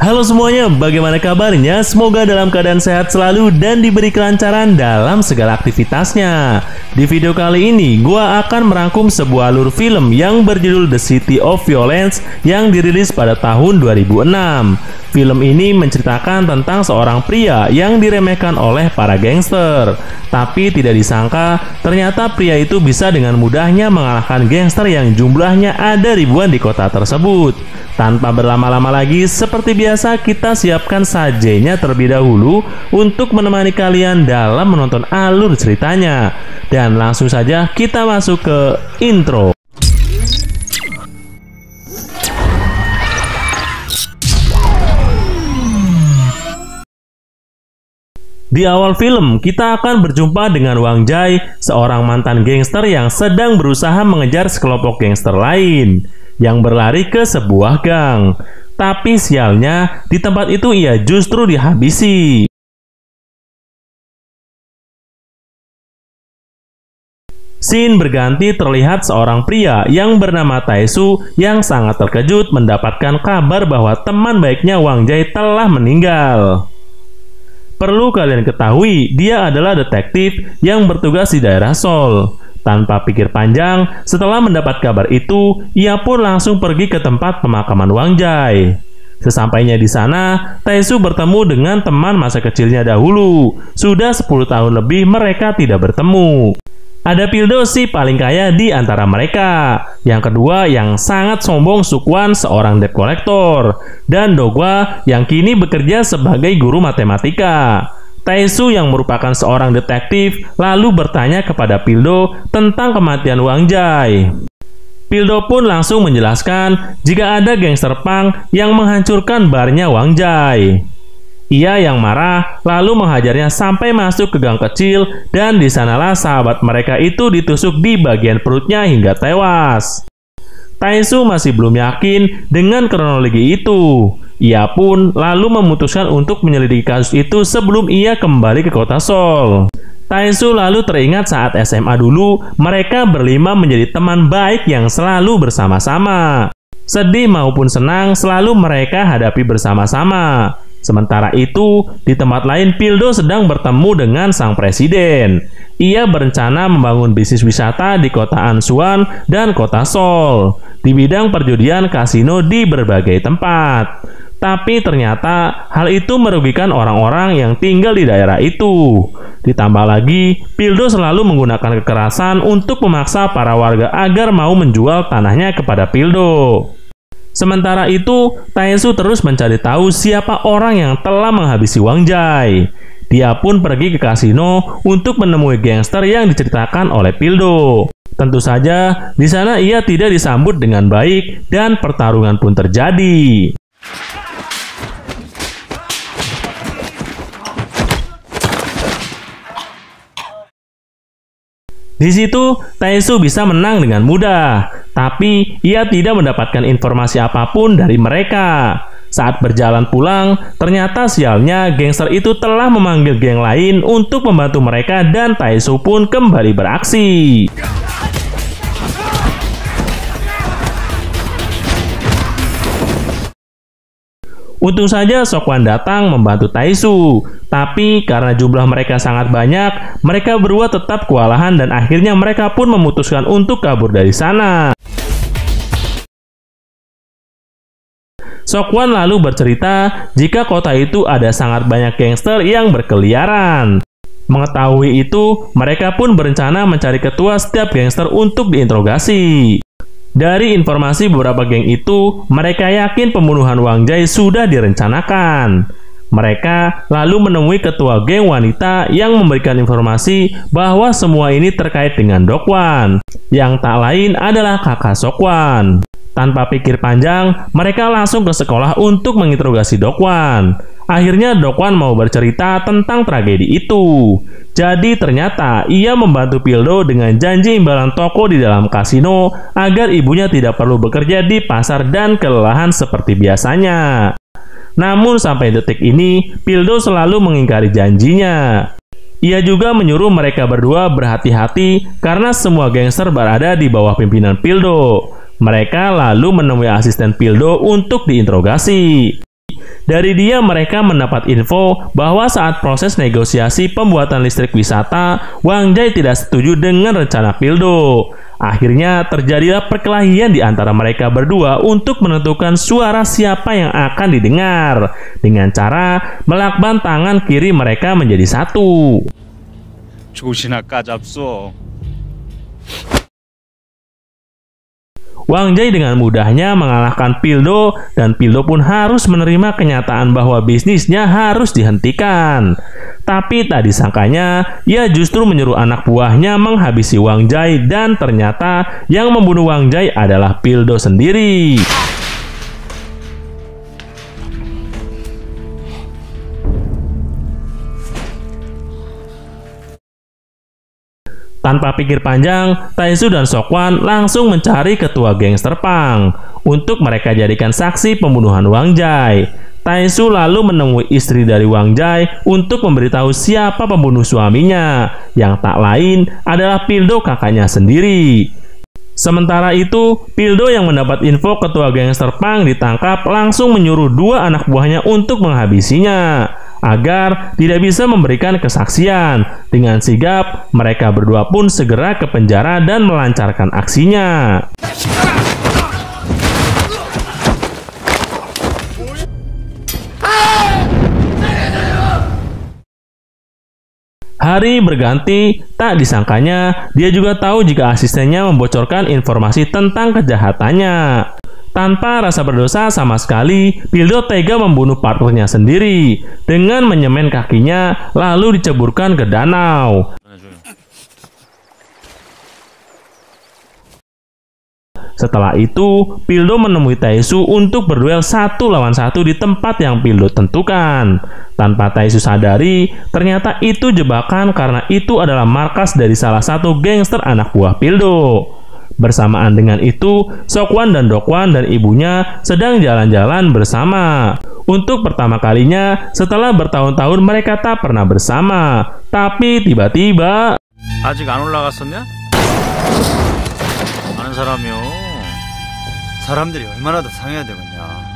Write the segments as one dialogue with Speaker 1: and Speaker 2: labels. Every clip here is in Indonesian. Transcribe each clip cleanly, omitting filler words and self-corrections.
Speaker 1: Halo semuanya, bagaimana kabarnya? Semoga dalam keadaan sehat selalu dan diberi kelancaran dalam segala aktivitasnya. Di video kali ini, gua akan merangkum sebuah alur film yang berjudul The City of Violence yang dirilis pada tahun 2006. Film ini menceritakan tentang seorang pria yang diremehkan oleh para gangster. Tapi tidak disangka, ternyata pria itu bisa dengan mudahnya mengalahkan gangster yang jumlahnya ada ribuan di kota tersebut. Tanpa berlama-lama lagi, seperti biasa kita siapkan sajenya terlebih dahulu untuk menemani kalian dalam menonton alur ceritanya. Dan langsung saja kita masuk ke intro. Di awal film, kita akan berjumpa dengan Wang Jai, seorang mantan gangster yang sedang berusaha mengejar sekelompok gangster lain yang berlari ke sebuah gang. Tapi sialnya, di tempat itu ia justru dihabisi. Scene berganti, terlihat seorang pria yang bernama Taesu yang sangat terkejut mendapatkan kabar bahwa teman baiknya Wang Jai telah meninggal. Perlu kalian ketahui, dia adalah detektif yang bertugas di daerah Seoul. Tanpa pikir panjang, setelah mendapat kabar itu, ia pun langsung pergi ke tempat pemakaman Wang Jai. Sesampainya di sana, Taesu bertemu dengan teman masa kecilnya dahulu. Sudah 10 tahun lebih mereka tidak bertemu. Ada Pildo si paling kaya di antara mereka. Yang kedua yang sangat sombong Sukwan, seorang debt collector. Dan Dogwa yang kini bekerja sebagai guru matematika. Taesu yang merupakan seorang detektif lalu bertanya kepada Pildo tentang kematian Wang Jai. Pildo pun langsung menjelaskan jika ada gangster punk yang menghancurkan barnya Wang Jai. Ia yang marah lalu menghajarnya sampai masuk ke gang kecil dan di sanalah sahabat mereka itu ditusuk di bagian perutnya hingga tewas. Taesu masih belum yakin dengan kronologi itu. Ia pun lalu memutuskan untuk menyelidiki kasus itu sebelum ia kembali ke kota Seoul. Taesu lalu teringat saat SMA dulu mereka berlima menjadi teman baik yang selalu bersama-sama. Sedih maupun senang selalu mereka hadapi bersama-sama. Sementara itu, di tempat lain Pildo sedang bertemu dengan sang presiden. Ia berencana membangun bisnis wisata di kota Ansuan dan kota Seoul, di bidang perjudian kasino di berbagai tempat. Tapi ternyata hal itu merugikan orang-orang yang tinggal di daerah itu. Ditambah lagi, Pildo selalu menggunakan kekerasan untuk memaksa para warga agar mau menjual tanahnya kepada Pildo. Sementara itu, Taesu terus mencari tahu siapa orang yang telah menghabisi Wang Jai. Dia pun pergi ke kasino untuk menemui gangster yang diceritakan oleh Pildo. Tentu saja, di sana ia tidak disambut dengan baik dan pertarungan pun terjadi. Di situ, Taesu bisa menang dengan mudah, tapi ia tidak mendapatkan informasi apapun dari mereka. Saat berjalan pulang, ternyata sialnya gangster itu telah memanggil geng lain untuk membantu mereka dan Taesu pun kembali beraksi. Untung saja Sokwan datang membantu Taesu, tapi karena jumlah mereka sangat banyak, mereka berdua tetap kewalahan dan akhirnya mereka pun memutuskan untuk kabur dari sana. Sokwan lalu bercerita jika kota itu ada sangat banyak gangster yang berkeliaran. Mengetahui itu, mereka pun berencana mencari ketua setiap gangster untuk diinterogasi. Dari informasi beberapa geng itu, mereka yakin pembunuhan Wang Jai sudah direncanakan. Mereka lalu menemui ketua geng wanita yang memberikan informasi bahwa semua ini terkait dengan Dokwan, yang tak lain adalah kakak Sokwan. Tanpa pikir panjang, mereka langsung ke sekolah untuk menginterogasi Dokwan. Akhirnya Dokwan mau bercerita tentang tragedi itu. Jadi ternyata ia membantu Pildo dengan janji imbalan toko di dalam kasino agar ibunya tidak perlu bekerja di pasar dan kelelahan seperti biasanya. Namun sampai detik ini, Pildo selalu mengingkari janjinya. Ia juga menyuruh mereka berdua berhati-hati karena semua gangster berada di bawah pimpinan Pildo. Mereka lalu menemui asisten Pildo untuk diinterogasi. Dari dia mereka mendapat info bahwa saat proses negosiasi pembuatan listrik wisata, Wang Jai tidak setuju dengan rencana Pildo. Akhirnya terjadilah perkelahian di antara mereka berdua untuk menentukan suara siapa yang akan didengar dengan cara melakban tangan kiri mereka menjadi satu.
Speaker 2: 조시나 까잡소.
Speaker 1: Wang Jai dengan mudahnya mengalahkan Pildo dan Pildo pun harus menerima kenyataan bahwa bisnisnya harus dihentikan. Tapi tak disangkanya, ia justru menyuruh anak buahnya menghabisi Wang Jai dan ternyata yang membunuh Wang Jai adalah Pildo sendiri. Tanpa pikir panjang, Taisu dan Sokwan langsung mencari ketua gangster Pang untuk mereka jadikan saksi pembunuhan Wang Jai. Taisu lalu menemui istri dari Wang Jai untuk memberitahu siapa pembunuh suaminya, yang tak lain adalah Pildo kakaknya sendiri. Sementara itu, Pildo yang mendapat info ketua gangster Pang ditangkap langsung menyuruh dua anak buahnya untuk menghabisinya agar tidak bisa memberikan kesaksian. Dengan sigap, mereka berdua pun segera ke penjara dan melancarkan aksinya. Hari berganti, tak disangkanya dia juga tahu jika asistennya membocorkan informasi tentang kejahatannya. Tanpa rasa berdosa sama sekali, Pildo tega membunuh partnernya sendiri dengan menyemen kakinya lalu diceburkan ke danau. Setelah itu, Pildo menemui Taisu untuk berduel 1 lawan 1 di tempat yang Pildo tentukan. Tanpa Taisu sadari, ternyata itu jebakan karena itu adalah markas dari salah satu gangster anak buah Pildo. Bersamaan dengan itu, Sokwan dan Dokwan dan ibunya sedang jalan-jalan bersama. Untuk pertama kalinya setelah bertahun-tahun mereka tak pernah bersama. Tapi tiba-tiba...
Speaker 2: 아직 안 올라갔었냐? 아는 사람이요. 사람들이 얼마나 더 상해야 되겠냐.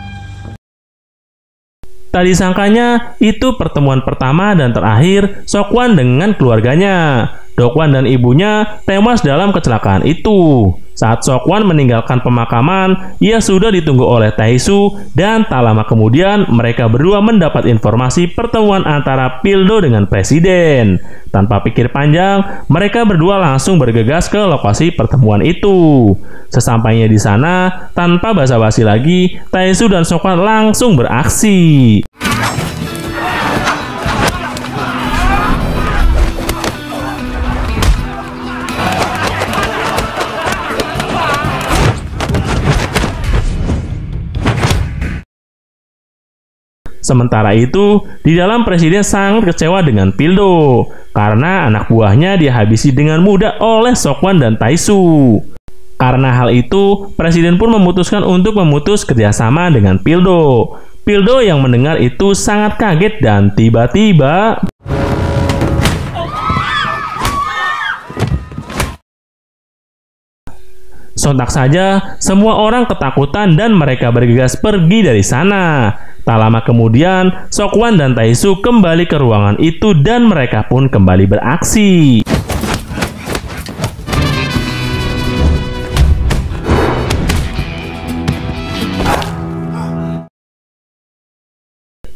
Speaker 1: Tak disangkanya itu pertemuan pertama dan terakhir Sokwan dengan keluarganya. Dokwan dan ibunya tewas dalam kecelakaan itu. Saat Sokwan meninggalkan pemakaman, ia sudah ditunggu oleh Taisu dan tak lama kemudian mereka berdua mendapat informasi pertemuan antara Pildo dengan presiden. Tanpa pikir panjang, mereka berdua langsung bergegas ke lokasi pertemuan itu. Sesampainya di sana, tanpa basa-basi lagi, Taisu dan Sokwan langsung beraksi. Sementara itu, di dalam presiden sangat kecewa dengan Pildo karena anak buahnya dihabisi dengan mudah oleh Sokwan dan Taisu. Karena hal itu, presiden pun memutuskan untuk memutus kerjasama dengan Pildo. Pildo yang mendengar itu sangat kaget dan tiba-tiba... Sontak saja, semua orang ketakutan dan mereka bergegas pergi dari sana. Tak lama kemudian, Sokwan dan Taisu kembali ke ruangan itu dan mereka pun kembali beraksi.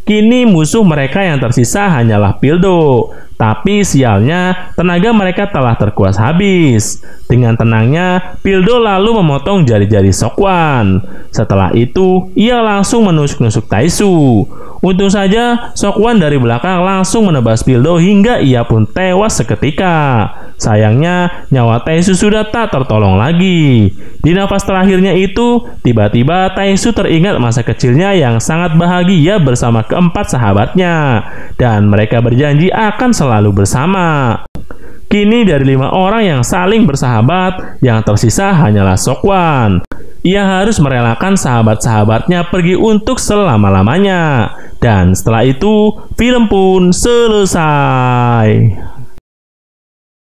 Speaker 1: Kini musuh mereka yang tersisa hanyalah Pildo. Tapi sialnya, tenaga mereka telah terkuras habis. Dengan tenangnya, Pildo lalu memotong jari-jari Sokwan. Setelah itu, ia langsung menusuk-nusuk Taisu. Untung saja, Sokwan dari belakang langsung menebas Pildo hingga ia pun tewas seketika. Sayangnya, nyawa Taisu sudah tak tertolong lagi. Di nafas terakhirnya itu, tiba-tiba Taisu teringat masa kecilnya yang sangat bahagia bersama keempat sahabatnya. Dan mereka berjanji akan selalu bersama. Kini dari 5 orang yang saling bersahabat, yang tersisa hanyalah Sokwan. Ia harus merelakan sahabat-sahabatnya pergi untuk selama-lamanya. Dan setelah itu, film pun selesai.